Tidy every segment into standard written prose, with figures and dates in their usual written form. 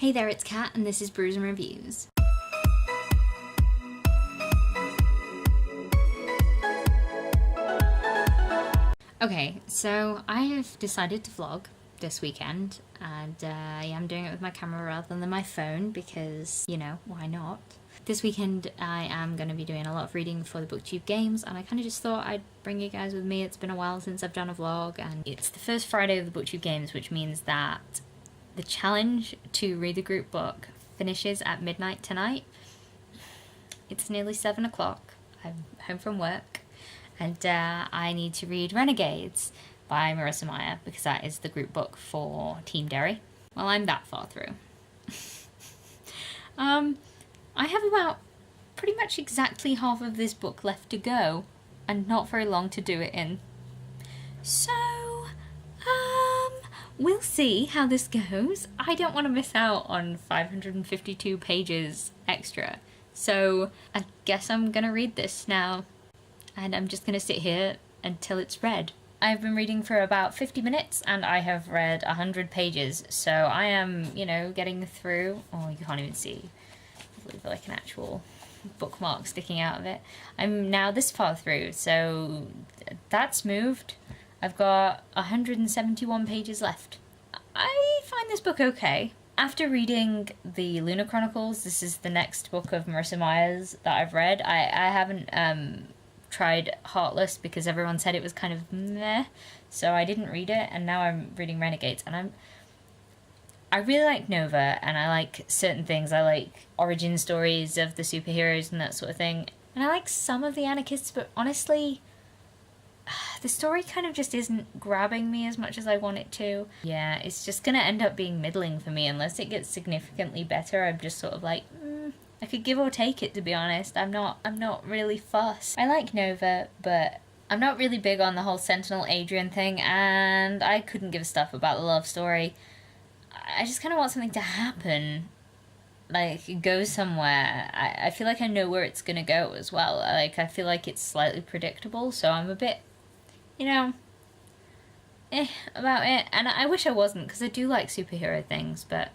Hey there, it's Kat, and this is Brews and Reviews. Okay, so I have decided to vlog this weekend, and I am doing it with my camera rather than my phone because, you know, why not? This weekend I am going to be doing a lot of reading for the Booktube games, and I kind of just thought I'd bring you guys with me. It's been a while since I've done a vlog, and it's the first Friday of the Booktube games, which means that the challenge to read the group book finishes at midnight tonight. It's nearly 7 o'clock. I'm home from work, and I need to read Renegades by Marissa Meyer because that is the group book for Team Derry. Well, I'm that far through. I have about pretty much exactly half of this book left to go, and not very long to do it in. So, we'll see how this goes. I don't want to miss out on 552 pages extra, so I guess I'm gonna read this now, and I'm just gonna sit here until it's read. I've been reading for about 50 minutes, and I have read 100 pages, so I am, you know, getting through. Oh, you can't even see. There's like an actual bookmark sticking out of it. I'm now this far through, so that's moved. I've got 171 pages left. I find this book okay. After reading the Lunar Chronicles, this is the next book of Marissa Meyer's that I've read. I haven't tried Heartless because everyone said it was kind of meh, so I didn't read it, and now I'm reading Renegades, and I really like Nova, and I like certain things. I like origin stories of the superheroes and that sort of thing, and I like some of the anarchists, but honestly, the story kind of just isn't grabbing me as much as I want it to. Yeah, it's just gonna end up being middling for me unless it gets significantly better. I'm just sort of like, I could give or take it, to be honest. I'm not really fussed. I like Nova, but I'm not really big on the whole Sentinel Adrian thing, and I couldn't give a stuff about the love story. I just kind of want something to happen, like go somewhere. I feel like I know where it's gonna go as well. Like, I feel like it's slightly predictable, so I'm a bit, you know, about it. And I wish I wasn't, because I do like superhero things, but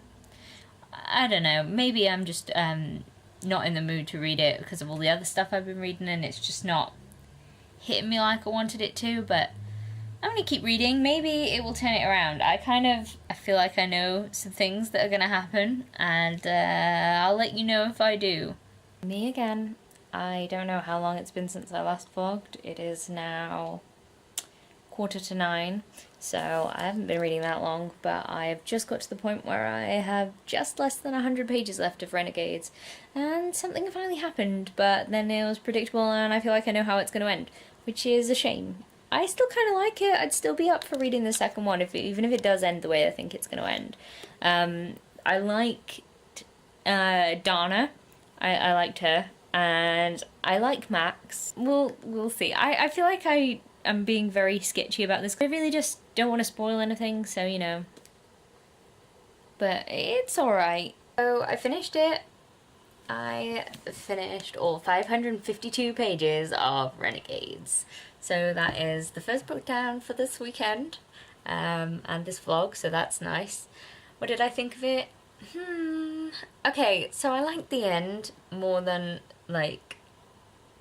I don't know, maybe I'm just not in the mood to read it because of all the other stuff I've been reading, and it's just not hitting me like I wanted it to. But I'm gonna keep reading. Maybe it will turn it around. I feel like I know some things that are gonna happen, and I'll let you know if I do. Me again. I don't know how long it's been since I last vlogged. It is now 8:45, so I haven't been reading that long, but I've just got to the point where I have just less than 100 pages left of Renegades, and something finally happened, but then it was predictable, and I feel like I know how it's going to end, which is a shame. I still kind of like it. I'd still be up for reading the second one, even if it does end the way I think it's going to end. I liked Dana. I liked her, and I like Max. We'll see. I feel like I'm being very sketchy about this. I really just don't want to spoil anything, so, you know. But it's alright. So I finished it. I finished all 552 pages of Renegades. So that is the first book down for this weekend, and this vlog, so that's nice. What did I think of it? Okay, so I liked the end more than, like,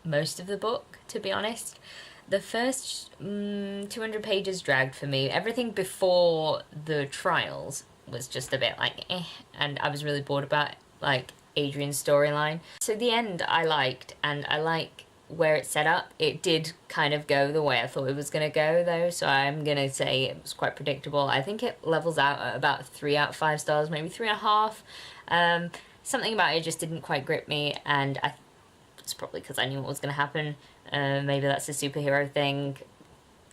most of the book, to be honest. The first 200 pages dragged for me. Everything before the trials was just a bit like and I was really bored about, like, Adrian's storyline. So the end I liked, and I like where it's set up. It did kind of go the way I thought it was going to go, though, so I'm going to say it was quite predictable. I think it levels out at about 3 out of 5 stars, maybe 3.5. Something about it just didn't quite grip me, and it's probably because I knew what was going to happen. Maybe that's a superhero thing,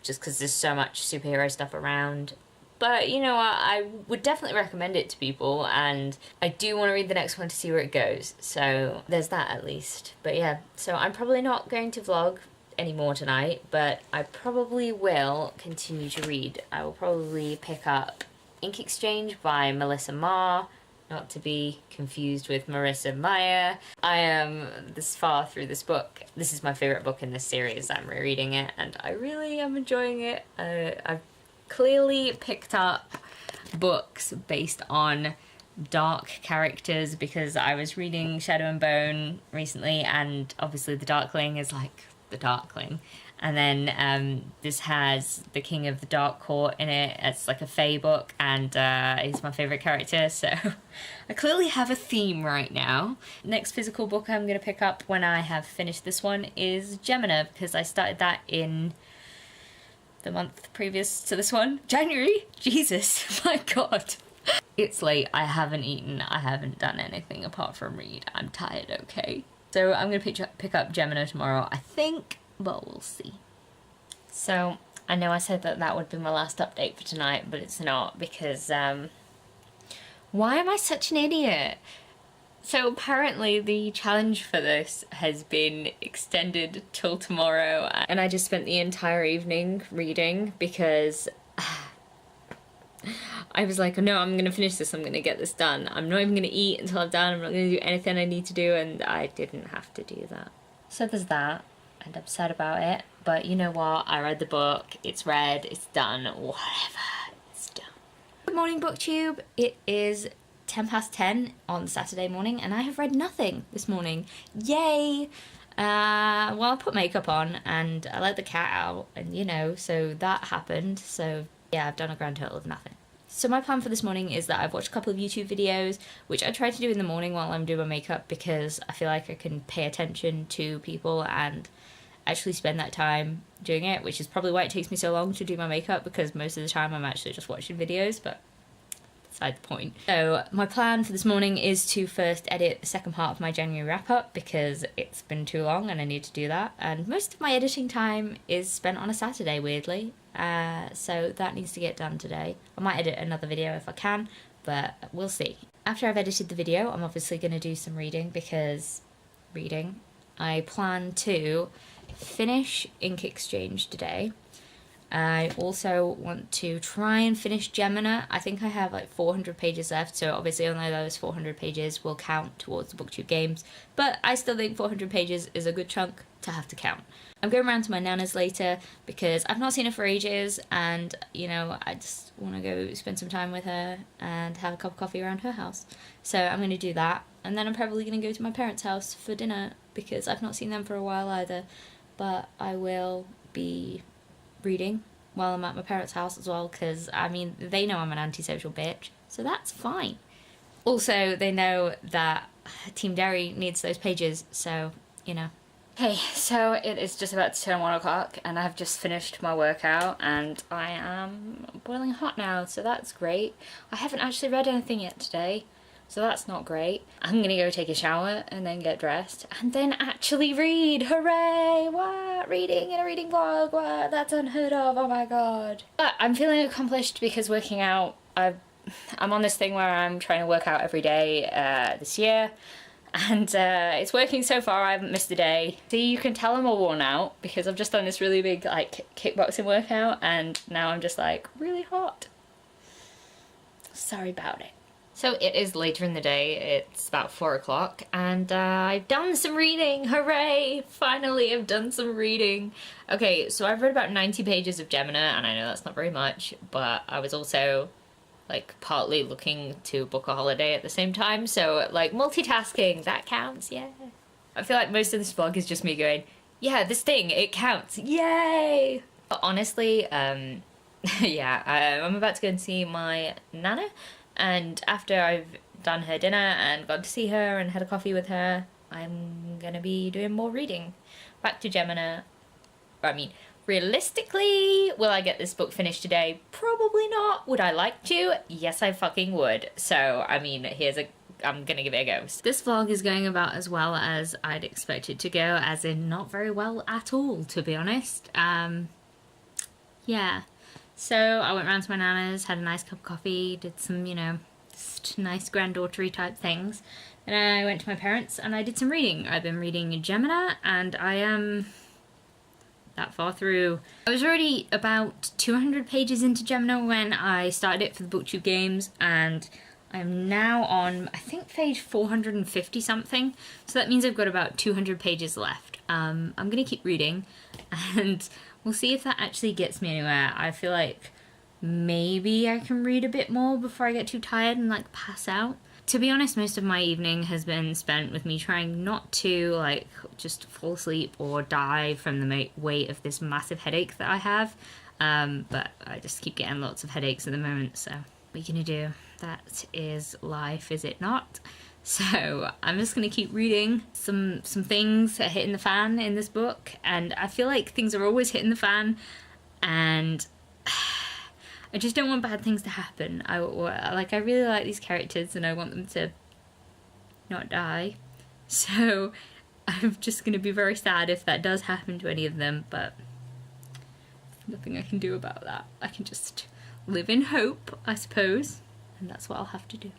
just because there's so much superhero stuff around. But, you know, I would definitely recommend it to people, and I do want to read the next one to see where it goes. So there's that, at least. But yeah, so I'm probably not going to vlog anymore tonight, but I probably will continue to read. I will probably pick up Ink Exchange by Melissa Marr, not to be confused with Marissa Meyer. I am this far through this book. This is my favourite book in this series. I'm rereading it, and I really am enjoying it. I've clearly picked up books based on dark characters because I was reading Shadow and Bone recently, and obviously the Darkling is like the Darkling. And then this has the King of the Dark Court in it. It's like a Fae book, and he's my favourite character, so I clearly have a theme right now. Next physical book I'm going to pick up when I have finished this one is Gemina, because I started that in the month previous to this one. January? Jesus, my god. It's late, I haven't eaten, I haven't done anything apart from read. I'm tired, okay? So I'm going to pick up Gemina tomorrow, I think. But we'll see. So, I know I said that that would be my last update for tonight, but it's not, because, why am I such an idiot? So apparently the challenge for this has been extended till tomorrow, and I just spent the entire evening reading because I was like, no, I'm gonna finish this, I'm gonna get this done. I'm not even gonna eat until I'm done, I'm not gonna do anything I need to do, and I didn't have to do that. So there's that. And I'm sad about it, but you know what, I read the book, it's read, it's done, whatever, it's done. Good morning, Booktube. It is 10:10 on Saturday morning, and I have read nothing this morning. Yay! Well, I put makeup on, and I let the cat out, and you know, so that happened, so yeah, I've done a grand total of nothing. So my plan for this morning is that I've watched a couple of YouTube videos, which I try to do in the morning while I'm doing my makeup, because I feel like I can pay attention to people and actually spend that time doing it, which is probably why it takes me so long to do my makeup, because most of the time I'm actually just watching videos, but beside the point. So my plan for this morning is to first edit the second part of my January wrap-up, because it's been too long and I need to do that, and most of my editing time is spent on a Saturday, weirdly, so that needs to get done today. I might edit another video if I can, but we'll see. After I've edited the video, I'm obviously going to do some reading, because I plan to finish Ink Exchange today. I also want to try and finish Gemina. I think I have like 400 pages left, so obviously only those 400 pages will count towards the Booktube games, but I still think 400 pages is a good chunk to have to count. I'm going around to my nana's later because I've not seen her for ages, and you know, I just want to go spend some time with her and have a cup of coffee around her house. So I'm going to do that, and then I'm probably going to go to my parents' house for dinner because I've not seen them for a while either, but I will be reading while I'm at my parents' house as well, because I mean, they know I'm an antisocial bitch, so that's fine. Also, they know that Team Derry needs those pages, so, you know. Okay, so it is just about to turn 1 o'clock, and I've just finished my workout, and I am boiling hot now, so that's great. I haven't actually read anything yet today, so that's not great. I'm gonna go take a shower and then get dressed and then actually read. Hooray! What? Reading in a reading vlog? What? That's unheard of. Oh my god. But I'm feeling accomplished because working out, I'm on this thing where I'm trying to work out every day this year, and it's working so far. I haven't missed a day. See, you can tell I'm all worn out because I've just done this really big like kickboxing workout, and now I'm just like really hot. Sorry about it. So it is later in the day, it's about 4 o'clock, and I've done some reading, hooray! Finally I've done some reading. Okay, so I've read about 90 pages of Gemina, and I know that's not very much, but I was also, like, partly looking to book a holiday at the same time, so, like, multitasking, that counts, yeah. I feel like most of this vlog is just me going, yeah, this thing, it counts, yay! But honestly, yeah, I'm about to go and see my nana, and after I've done her dinner and gone to see her and had a coffee with her, I'm gonna be doing more reading. Back to Gemina. I mean, realistically, will I get this book finished today? Probably not. Would I like to? Yes, I fucking would. So, I mean, I'm gonna give it a go. This vlog is going about as well as I'd expect it to go, as in not very well at all, to be honest. Yeah. So I went round to my nana's, had a nice cup of coffee, did some, you know, just nice granddaughter-y type things. And I went to my parents and I did some reading. I've been reading Gemina, and I am that far through. I was already about 200 pages into Gemina when I started it for the Booktube games, and I'm now on, I think, page 450 something. So that means I've got about 200 pages left. I'm gonna keep reading, and we'll see if that actually gets me anywhere. I feel like maybe I can read a bit more before I get too tired and like pass out. To be honest, most of my evening has been spent with me trying not to like just fall asleep or die from the weight of this massive headache that I have. But I just keep getting lots of headaches at the moment, so what are you gonna do? That is life, is it not? So I'm just gonna keep reading. Some things are hitting the fan in this book, and I feel like things are always hitting the fan, and I just don't want bad things to happen. I really like these characters and I want them to not die. So I'm just going to be very sad if that does happen to any of them, but there's nothing I can do about that. I can just live in hope, I suppose, and that's what I'll have to do.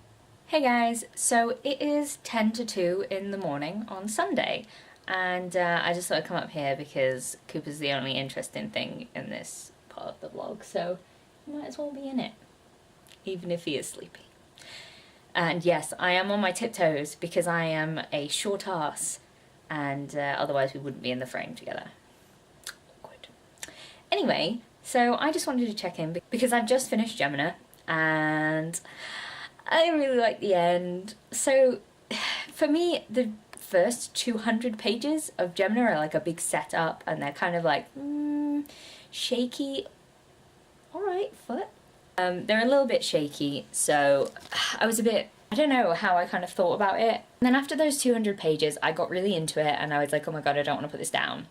Hey guys, so it is 10 to 2 in the morning on Sunday, and I just thought I'd come up here because Cooper's the only interesting thing in this part of the vlog, so might as well be in it, even if he is sleepy. And yes, I am on my tiptoes because I am a short ass, and otherwise we wouldn't be in the frame together. Awkward. Anyway, so I just wanted to check in because I've just finished Gemina, and I really like the end. So for me, the first 200 pages of Gemina are like a big setup, and they're kind of like shaky. Alright, foot. They're a little bit shaky, so I was a bit, I don't know how I kind of thought about it. And then after those 200 pages, I got really into it, and I was like, oh my god, I don't want to put this down.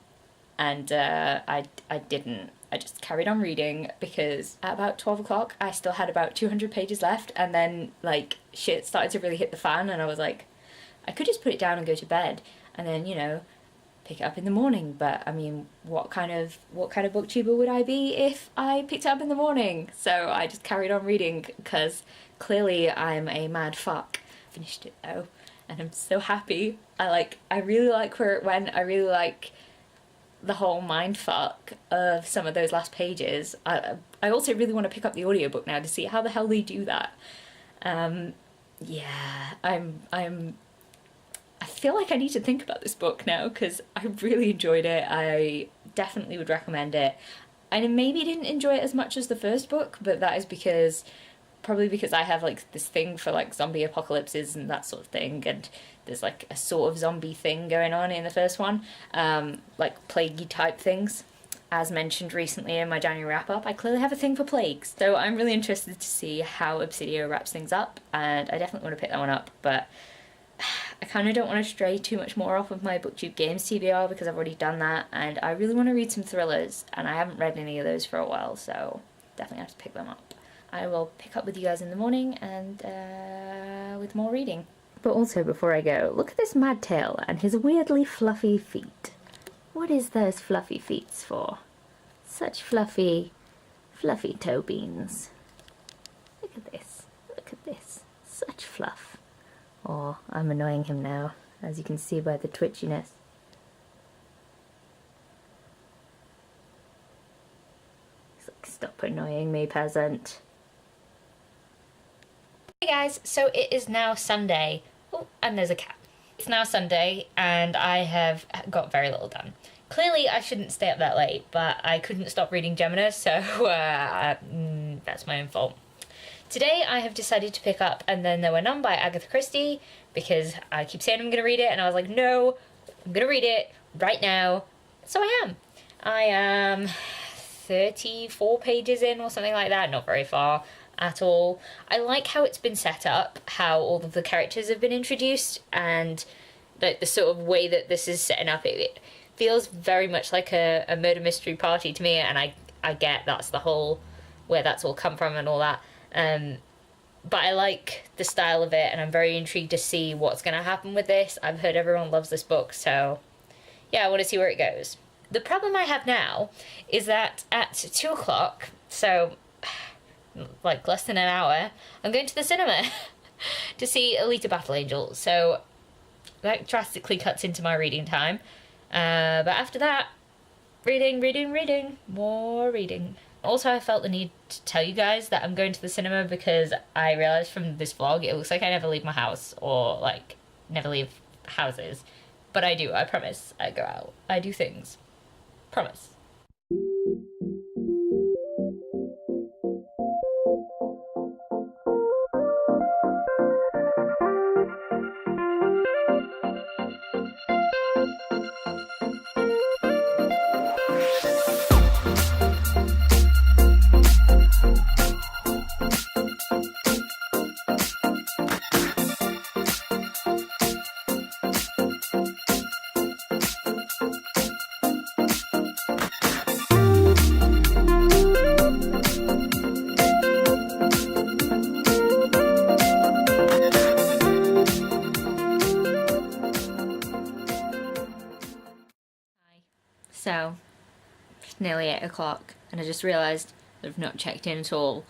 And I didn't. I just carried on reading, because at about 12 o'clock, I still had about 200 pages left, and then, like, shit started to really hit the fan, and I was like, I could just put it down and go to bed, and then, you know, pick it up in the morning. But I mean, what kind of booktuber would I be if I picked it up in the morning? So I just carried on reading because clearly I'm a mad fuck. Finished it though, and I'm so happy. I really like where it went. I really like the whole mind fuck of some of those last pages. I also really want to pick up the audiobook now to see how the hell they do that. Yeah, I feel like I need to think about this book now because I really enjoyed it. I definitely would recommend it. I maybe didn't enjoy it as much as the first book, but that is probably because I have like this thing for like zombie apocalypses and that sort of thing, and there's like a sort of zombie thing going on in the first one, like plaguey type things. As mentioned recently in my January wrap-up, I clearly have a thing for plagues. So I'm really interested to see how Obsidio wraps things up, and I definitely want to pick that one up, but I kind of don't want to stray too much more off of my Booktube Games TBR because I've already done that, and I really want to read some thrillers, and I haven't read any of those for a while, so definitely have to pick them up. I will pick up with you guys in the morning and with more reading. But also before I go, look at this mad tail and his weirdly fluffy feet. What is those fluffy feet for? Such fluffy toe beans. Look at this, such fluff. Oh, I'm annoying him now, as you can see by the twitchiness. He's like, stop annoying me, peasant. Hey guys, so it is now Sunday. Oh, and there's a cat. It's now Sunday, and I have got very little done. Clearly, I shouldn't stay up that late, but I couldn't stop reading Gemina, so that's my own fault. Today I have decided to pick up And Then There Were None by Agatha Christie, because I keep saying I'm going to read it, and I was like, no, I'm going to read it right now. So I am. I am 34 pages in or something like that, not very far at all. I like how it's been set up, how all of the characters have been introduced, and the sort of way that this is setting up. It feels very much like a murder mystery party to me, and I get that's the whole, where that's all come from and all that. But I like the style of it, and I'm very intrigued to see what's going to happen with this. I've heard everyone loves this book, so yeah, I want to see where it goes. The problem I have now is that at 2 o'clock, so like less than an hour, I'm going to the cinema to see Alita Battle Angel, so that drastically cuts into my reading time. But after that, reading, more reading. Also, I felt the need to tell you guys that I'm going to the cinema because I realised from this vlog it looks like I never leave my house, or like never leave houses. But I do, I promise. I go out. I do things. Promise. so it's nearly 8 o'clock and I just realised that I've not checked in at all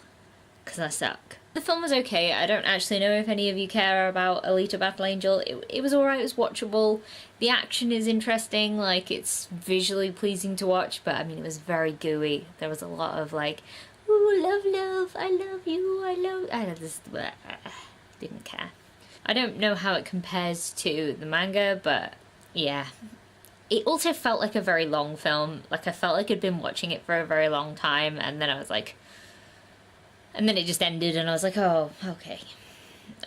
because I suck. The film was okay. I don't actually know if any of you care about Alita Battle Angel. It was alright, it was watchable. The action is interesting, like it's visually pleasing to watch, but I mean it was very gooey. There was a lot of like, ooh, love, I love you, I just didn't care. I don't know how it compares to the manga, but yeah. It also felt like a very long film. Like I felt like I'd been watching it for a very long time, and then I was like, and then it just ended and I was like, oh, okay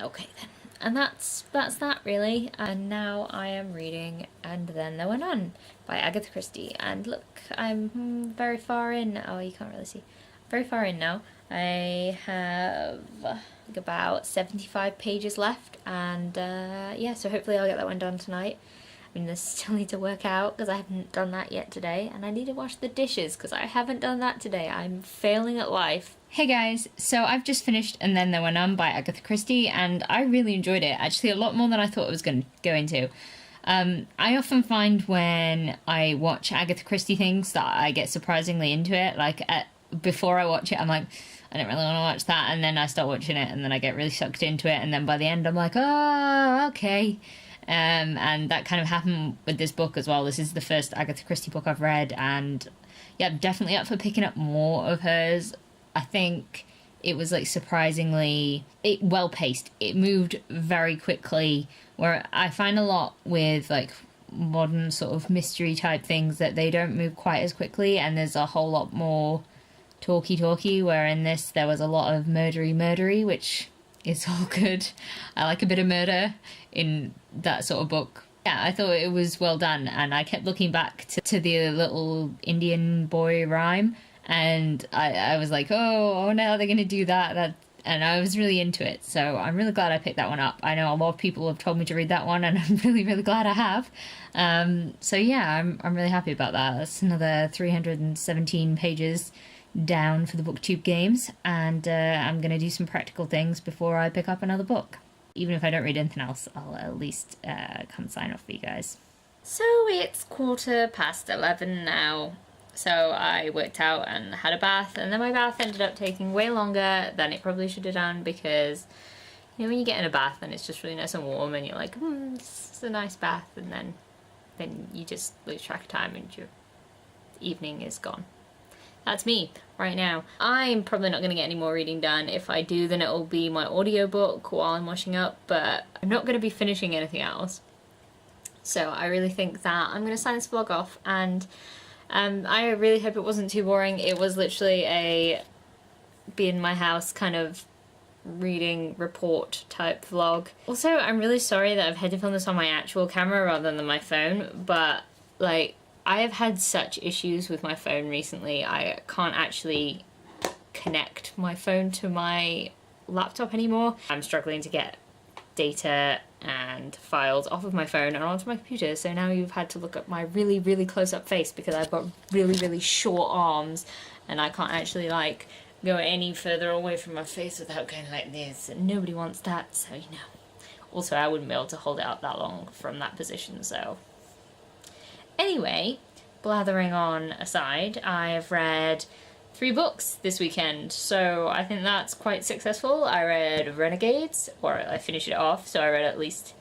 then. And that's that really. And now I am reading And Then There Were None by Agatha Christie. And look, I'm very far in. Oh, you can't really see. Very far in now. I have about 75 pages left, and yeah, so hopefully I'll get that one done tonight. I mean, I still need to work out because I haven't done that yet today, and I need to wash the dishes because I haven't done that today. I'm failing at life. Hey guys, so I've just finished And Then There Were None by Agatha Christie, and I really enjoyed it, actually a lot more than I thought it was going to go into. I often find when I watch Agatha Christie things that I get surprisingly into it. Like, before I watch it, I'm like, I don't really want to watch that, and then I start watching it, and then I get really sucked into it, and then by the end I'm like, oh, okay. And that kind of happened with this book as well. This is the first Agatha Christie book I've read, and yeah, I'm definitely up for picking up more of hers. I think it was like surprisingly well paced. It moved very quickly, where I find a lot with like modern sort of mystery type things that they don't move quite as quickly, and there's a whole lot more talky, where in this there was a lot of murdery, which is all good. I like a bit of murder in that sort of book. Yeah, I thought it was well done, and I kept looking back to the little Indian boy rhyme, and I was like, oh, now they're going to do that, and I was really into it, so I'm really glad I picked that one up. I know a lot of people have told me to read that one, and I'm really glad I have. So yeah, I'm really happy about that. That's another 317 pages down for the Booktube games, and I'm going to do some practical things before I pick up another book. Even if I don't read anything else, I'll at least come sign off for you guys. So it's 11:15 now. So I worked out and had a bath, and then my bath ended up taking way longer than it probably should have done, because you know when you get in a bath and it's just really nice and warm and you're like, this is a nice bath, and then you just lose track of time and your evening is gone. That's me right now. I'm probably not going to get any more reading done. If I do, then it'll be my audiobook while I'm washing up, but I'm not going to be finishing anything else. So I really think that I'm going to sign this vlog off, and I really hope it wasn't too boring. It was literally a be in my house kind of reading report type vlog. Also, I'm really sorry that I've had to film this on my actual camera rather than my phone, but like, I have had such issues with my phone recently. I can't actually connect my phone to my laptop anymore. I'm struggling to get data and files off of my phone and onto my computer, so now you've had to look at my really close-up face because I've got really short arms and I can't actually like go any further away from my face without going like this, and nobody wants that, so you know. Also, I wouldn't be able to hold it out that long from that position, so... Anyway, blathering on aside, I've read 3 books this weekend, so I think that's quite successful. I read Renegades, or I finished it off, so I read at least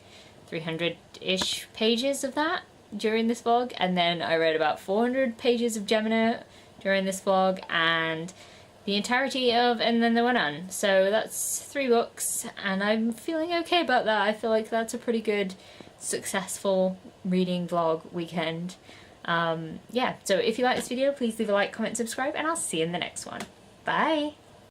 300-ish pages of that during this vlog, and then I read about 400 pages of Gemina during this vlog, and the entirety of And Then There Were None. So that's 3 books, and I'm feeling okay about that. I feel like that's a pretty good, successful reading vlog weekend. Yeah, so if you like this video, please leave a like, comment, subscribe, and I'll see you in the next one. Bye!